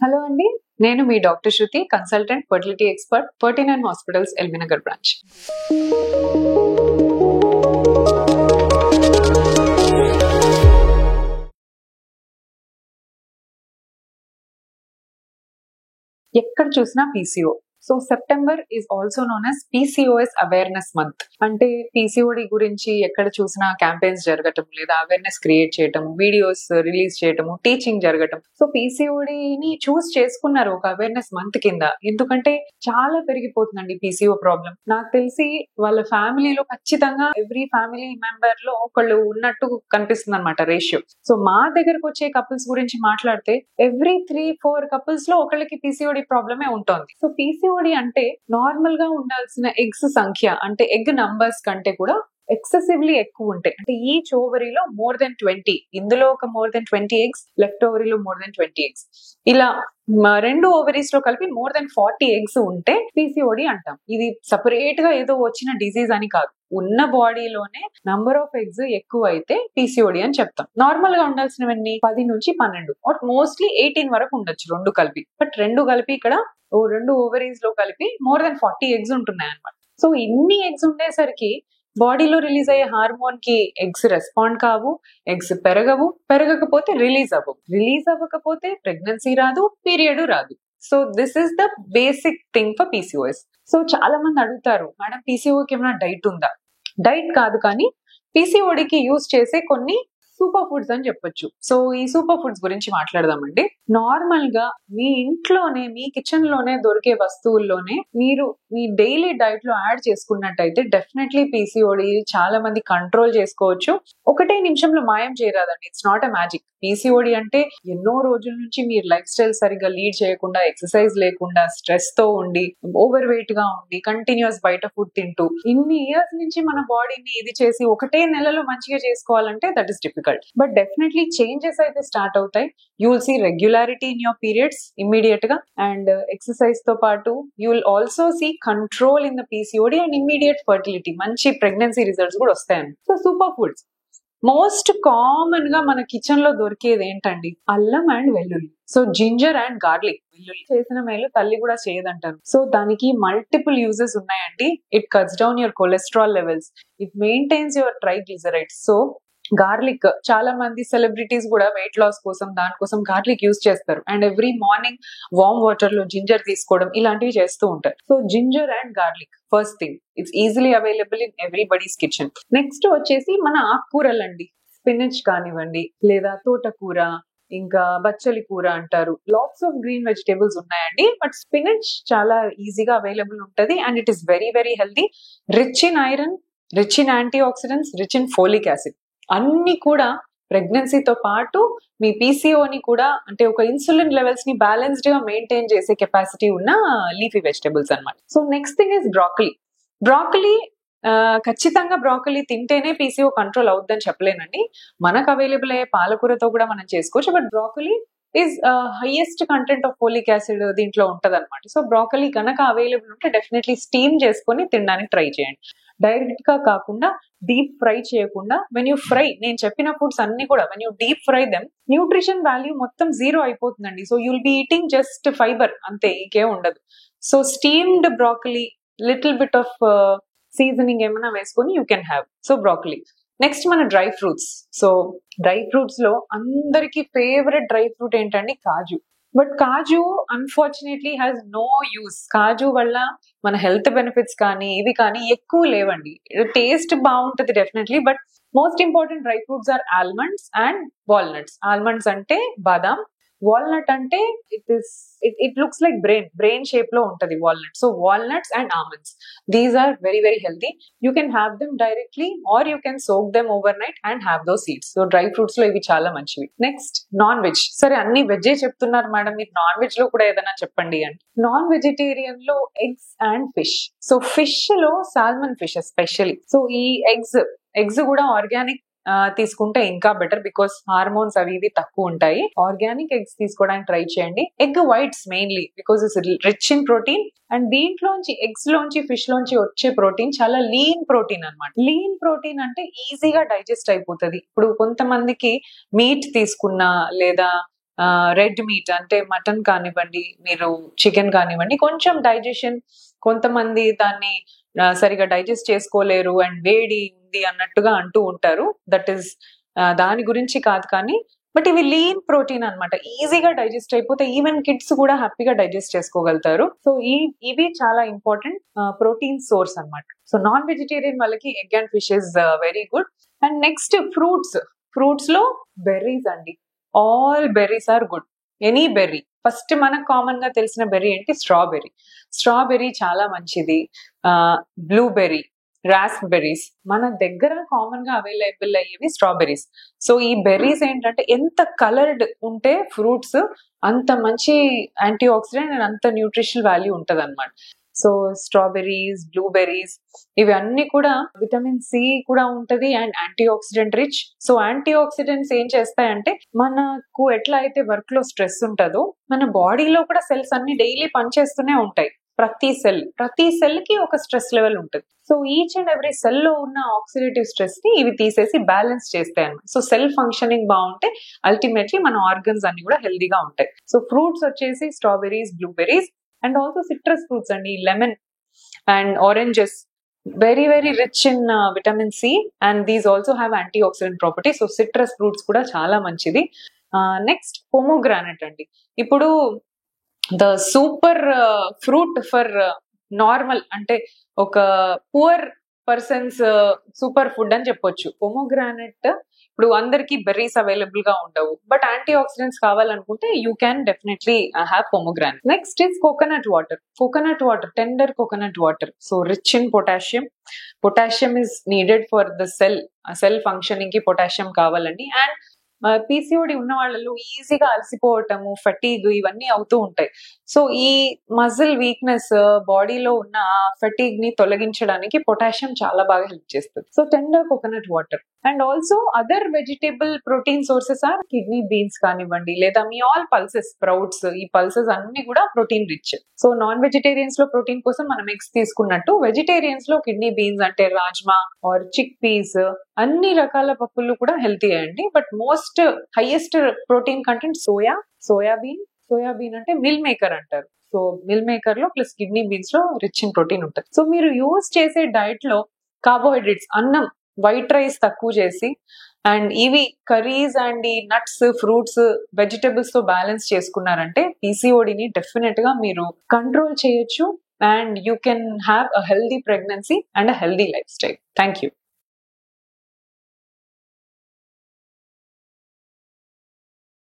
Hello అండి. నేను మీ doctor Shruti, consultant fertility expert, 39 hospitals LB Nagar branch. ఎక్కడ చూసినా PCO. So September is also known as PCOS awareness month. అంటే పీసీఓడి గురించి ఎక్కడ చూసినా క్యాంపెయిన్స్ జరగటం, లేదా అవేర్నెస్ క్రియేట్ చేయటం, వీడియోస్ రిలీజ్ చేయటము, టీచింగ్ జరగటం. సో పీసీఓడిని చూస్ చేసుకున్నారు ఒక అవేర్నెస్ మంత్ కింద. ఎందుకంటే చాలా పెరిగిపోతుందండి పీసీఓ ప్రాబ్లం. నాకు తెలిసి వాళ్ళ ఫ్యామిలీలో ఖచ్చితంగా ఎవ్రీ ఫ్యామిలీ మెంబర్ లో ఒకళ్ళు ఉన్నట్టు కనిపిస్తుంది అనమాట రేషియో. సో మా దగ్గరకు వచ్చే కపుల్స్ గురించి మాట్లాడితే ఎవ్రీ 3-4 కపుల్స్ లో ఒకళ్ళకి పీసీఓడి ప్రాబ్లమే ఉంటుంది. సో పీసీఓడి అంటే నార్మల్ గా ఉండాల్సిన ఎగ్స్ సంఖ్య, అంటే ఎగ్ నంబర్స్ కంటే కూడా ఎక్సెసివ్లీ ఎక్కువ ఉంటాయి. అంటే ఈచ్ ఓవరీలో మోర్ దెన్ 20, ఇందులో ఒక మోర్ దెన్ 20 ఎగ్స్, లెఫ్ట్ ఓవరీలో మోర్ దెన్ 20 ఎగ్స్, ఇలా రెండు ఓవరీస్ లో కలిపి మోర్ దెన్ 40 ఎగ్స్ ఉంటే పీసీఓడి అంటాం. ఇది సపరేట్ గా ఏదో వచ్చిన డిజీజ్ అని కాదు. ఉన్న బాడీలోనే నంబర్ ఆఫ్ ఎగ్స్ ఎక్కువ అయితే పీసీఓడి అని చెప్తాం. నార్మల్ గా ఉండాల్సినవన్నీ 10 నుంచి 12 ఆర్ మోస్ట్లీ 18 వరకు ఉండొచ్చు రెండు కలిపి. బట్ రెండు కలిపి ఇక్కడ రెండు ఓవరీస్ లో కలిపి మోర్ దెన్ 40 ఎగ్స్ ఉంటున్నాయి అనమాట. సో ఇన్ని ఎగ్స్ ఉండేసరికి బాడీలో రిలీజ్ అయ్యే హార్మోన్ కి ఎగ్స్ రెస్పాండ్ కావు, ఎగ్స్ పెరగవు, పెరగకపోతే రిలీజ్ అవ్వకపోతే ప్రెగ్నెన్సీ రాదు, పీరియడ్ రాదు. So this is the basic thing for PCOS. So చాలా మంది అడుగుతారు, మేడం పీసీఓకి ఏమైనా డైట్ ఉందా? డైట్ కాదు, కానీ పీసీఓడికి యూజ్ చేసే కొన్ని సూపర్ ఫుడ్స్ అని చెప్పొచ్చు. సో ఈ సూపర్ ఫుడ్స్ గురించి మాట్లాడదామండి. నార్మల్ గా మీ ఇంట్లోనే, మీ కిచెన్ లోనే దొరికే వస్తువుల్లోనే మీరు మీ డైలీ డైట్ లో యాడ్ చేసుకున్నట్టయితే డెఫినెట్లీ పీసీఓడి చాలా మంది కంట్రోల్ చేసుకోవచ్చు. ఒకటే నిమిషంలో మాయం చేయరాదండి. It's not a magic. PCOD అంటే ఎన్నో రోజుల నుంచి మీరు లైఫ్ స్టైల్ సరిగ్గా లీడ్ చేయకుండా, ఎక్సర్సైజ్ లేకుండా, స్ట్రెస్ తో ఉండి, ఓవర్ వెయిట్ గా ఉండి, కంటిన్యూస్ బయట ఫుడ్ తింటూ ఇన్ని ఇయర్స్ నుంచి మన బాడీని ఇది చేసి ఒకటే నెలలో మంచిగా చేసుకోవాలంటే that is difficult. But definitely changes అయితే స్టార్ట్ అవుతాయి. You will see regularity in your periods immediate గా, అండ్ ఎక్సర్సైజ్ తో పాటు you will also see control in the PCOD and immediate fertility, మంచి ప్రెగ్నెన్సీ రిజల్ట్స్ కూడా వస్తాయండి. So super foods most common గా మన కిచెన్ లో దొరికేది ఏంటండి? అల్లం అండ్ వెల్లుల్లి. So ginger and garlic. వెల్లుల్లి చేసిన మేలు తల్లి కూడా చేయదంటారు. సో దానికి మల్టిపుల్ యూజెస్ ఉన్నాయండి. It cuts down your cholesterol levels, it maintains your triglycerides. So garlic చాలా మంది సెలబ్రిటీస్ కూడా వెయిట్ లాస్ కోసం, దానికోసం గార్లిక్ యూజ్ చేస్తారు. And every morning warm water లో జింజర్ తీసుకోవడం, ఇలాంటివి చేస్తూ ఉంటారు. So ginger and garlic first thing. It's easily available in everybody's kitchen. Next వచ్చేసి మన ఆకుకూరలు అండి. స్పినచ్ కానివ్వండి, లేదా తోటకూర, ఇంకా బచ్చలి కూర అంటారు. లాట్స్ ఆఫ్ గ్రీన్ వెజిటేబుల్స్ ఉన్నాయండి. బట్ స్పినచ్ చాలా ఈజీగా అవైలబుల్ ఉంటది and it is very very healthy, rich in iron, rich in antioxidants, rich in folic acid. అన్ని కూడా ప్రెగ్నెన్సీతో పాటు మీ పీసీఓని కూడా, అంటే ఒక ఇన్సులిన్ లెవెల్స్ ని బ్యాలెన్స్డ్ గా మెయింటైన్ చేసే కెపాసిటీ ఉన్న లీఫీ వెజిటబుల్స్ అన్నమాట. So next thing is broccoli. Broccoli ఖచ్చితంగా బ్రాకలీ తింటేనే పీసీఓ కంట్రోల్ అవుద్దని చెప్పలేనండి. మనకు అవైలబుల్ అయ్యే పాలకూరతో కూడా మనం చేసుకోవచ్చు. But broccoli is highest content of folic acid దీంట్లో ఉంటది అనమాట. సో బ్రాకలీ కనుక అవైలబుల్ ఉంటే డెఫినెట్లీ స్టీమ్ చేసుకొని తినడానికి ట్రై చేయండి. డైరెక్ట్ గా కాకుండా, డీప్ ఫ్రై చేయకుండా. వెన్ యూ ఫ్రై, నేను చెప్పిన ఫుడ్స్ అన్ని కూడా when you deep fry them, nutrition value మొత్తం జీరో అయిపోతుందండి. So you'll be eating just fibre, అంతే, ఇంకేం ఉండదు. So steamed broccoli, little bit of seasoning ఏమైనా వేసుకొని you can have. So broccoli. Next మన dry fruits. So dry fruits లో అందరికి ఫేవరెట్ డ్రై ఫ్రూట్ ఏంటండి? Kaju. But kaju unfortunately has no use. Kaju వల్ల మన హెల్త్ బెనిఫిట్స్ కానీ ఇవి కానీ ఎక్కువ లేవండి. టేస్ట్ బాగుంటది definitely, but most important dry fruits are almonds and walnuts. Almonds అంటే బాదాం, వాల్నట్ అంటే it looks like brain shape లో ఉంటది walnut. So walnuts and almonds, these are very very healthy. You can have them directly or you can soak them overnight and have those seeds. So dry fruits లో ఇవి చాలా మంచివి. Next non veg. సరే అన్ని వెజ్జే చెప్తున్నారు madam, మీరు non veg లో కూడా ఏదైనా చెప్పండి అంటే, నాన్ వెజిటేరియన్ లో eggs and fish. So fish లో సాల్మన్ ఫిష్ ఎస్పెషల్లీ. సో ఈ ఎగ్స్ కూడా ఆర్గానిక్ తీసుకుంటే ఇంకా బెటర్, బికాస్ హార్మోన్స్ అవి ఇవి తక్కువ ఉంటాయి. ఆర్గానిక్ ఎగ్స్ తీసుకోవడానికి ట్రై చేయండి. Egg whites mainly, because it's rich in protein. And దీంట్లోంచి, ఎగ్స్ లోంచి, ఫిష్ లోంచి వచ్చే ప్రోటీన్ చాలా లీన్ ప్రోటీన్ అనమాట. లీన్ ప్రోటీన్ అంటే ఈజీగా డైజెస్ట్ అయిపోతుంది. ఇప్పుడు కొంతమందికి మీట్ తీసుకున్నా, లేదా రెడ్ మీట్ అంటే మటన్ కానివ్వండి, మీరు చికెన్ కానివ్వండి, కొంచెం డైజెషన్, కొంతమంది దాన్ని సరిగా డైజెస్ట్ చేసుకోలేరు అండ్ వేడి ఉంది అన్నట్టుగా అంటూ ఉంటారు. దట్ ఈస్ దాని గురించి కాదు, కానీ బట్ ఇవి లీన్ ప్రోటీన్ అన్నమాట. ఈజీగా డైజెస్ట్ అయిపోతే ఈవెన్ కిడ్స్ కూడా హ్యాపీగా డైజెస్ట్ చేసుకోగలుగుతారు. సో ఇవి చాలా ఇంపార్టెంట్ ప్రోటీన్ సోర్స్ అన్నమాట. సో నాన్ వెజిటేరియన్ వాళ్ళకి egg and fish is very good. And next fruits లో బెర్రీస్ అండి. All berries are good. Any berry. First మనకు కామన్ గా తెలిసిన బెర్రీ ఏంటి? స్ట్రాబెర్రీ చాలా మంచిది. బ్లూబెర్రీ, రాస్బెర్రీస్ మన దగ్గర కామన్ గా అవైలబుల్ అయ్యేవి స్ట్రాబెర్రీస్. సో ఈ బెర్రీస్ ఏంటంటే ఎంత కలర్డ్ ఉంటే ఫ్రూట్స్ అంత మంచి యాంటీ ఆక్సిడెంట్ అండ్ అంత న్యూట్రిషనల్ వాల్యూ ఉంటది అనమాట. సో స్ట్రాబెర్రీస్, బ్లూబెర్రీస్ ఇవి అన్ని కూడా విటమిన్ సి కూడా ఉంటది and antioxidant rich. So antioxidants ఏం చేస్తాయంటే మనకు ఎట్లా అయితే వర్క్ లో స్ట్రెస్ ఉంటుందో మన బాడీలో కూడా సెల్స్ అన్ని డైలీ పనిచేస్తూనే ఉంటాయి. ప్రతి సెల్ కి ఒక స్ట్రెస్ లెవెల్ ఉంటుంది. So each and every cell లో ఉన్న ఆక్సిడేటివ్ స్ట్రెస్ ని ఇవి తీసేసి బ్యాలెన్స్ చేస్తాయి అన్నమాట. సో సెల్ ఫంక్షనింగ్ బాగుంటే అల్టిమేట్లీ మన ఆర్గన్స్ అన్ని కూడా హెల్దీగా ఉంటాయి. సో ఫ్రూట్స్ వచ్చేసి strawberries, blueberries and also citrus fruits అండి. Lemon and oranges very very rich in vitamin C and these also have antioxidant property. So citrus fruits కూడా చాలా మంచిది. నెక్స్ట్ పొమోగ్రానెట్ అండి. ఇప్పుడు the super fruit for normal అంటే ఒక poor persons super food అని చెప్పొచ్చు పొమోగ్రానెట్. ఇప్పుడు అందరికి బెర్రీస్ అవైలబుల్ గా ఉండవు, బట్ యాంటీ ఆక్సిడెంట్స్ కావాలనుకుంటే you can definitely have pomegranate. Next is coconut water, tender coconut water. So rich in potassium is needed for the cell functioning కి potassium కావాలండి. And PCOD ఉన్న వాళ్ళలో ఈజీగా అలసిపోవటము, ఫటీగ్ ఇవన్నీ అవుతూ ఉంటాయి. సో ఈ మజిల్ వీక్నెస్, బాడీలో ఉన్న ఫటీగ్ ని తొలగించడానికి పొటాషియం చాలా బాగా హెల్ప్ చేస్తుంది. So tender coconut water. And also other vegetable protein sources are kidney beans కానివ్వండి, లేదా మీ ఆల్ పల్సెస్, స్ప్రౌట్స్, ఈ పల్సెస్ అన్ని కూడా protein rich. So non vegetarians లో ప్రోటీన్ కోసం మనం ఎగ్స్ తీసుకున్నట్టు వెజిటేరియన్స్ లో కిడ్నీ బీన్స్ అంటే రాజ్మా ఆర్ చిక్ పీస్ అన్ని రకాల పప్పులు కూడా హెల్తీ అండి. But most highest protein content soybean అంటే మిల్ మేకర్ అంటారు. సో మిల్ మేకర్ లో ప్లస్ కిడ్నీ బీన్స్ లో రిచ్ ఇన్ ప్రోటీన్ ఉంటుంది. సో మీరు యూజ్ చేసే డైట్ లో కార్బోహైడ్రేట్స్, అన్నం, వైట్ రైస్ తక్కువ చేసి అండ్ ఇవి కర్రీస్ అండ్ ఈ నట్స్, ఫ్రూట్స్, వెజిటబుల్స్ తో బ్యాలెన్స్ చేసుకున్నారంటే పీసీఓడిని డెఫినెట్ గా మీరు కంట్రోల్ చేయొచ్చు and you can have a healthy pregnancy and a healthy life style. Thank you.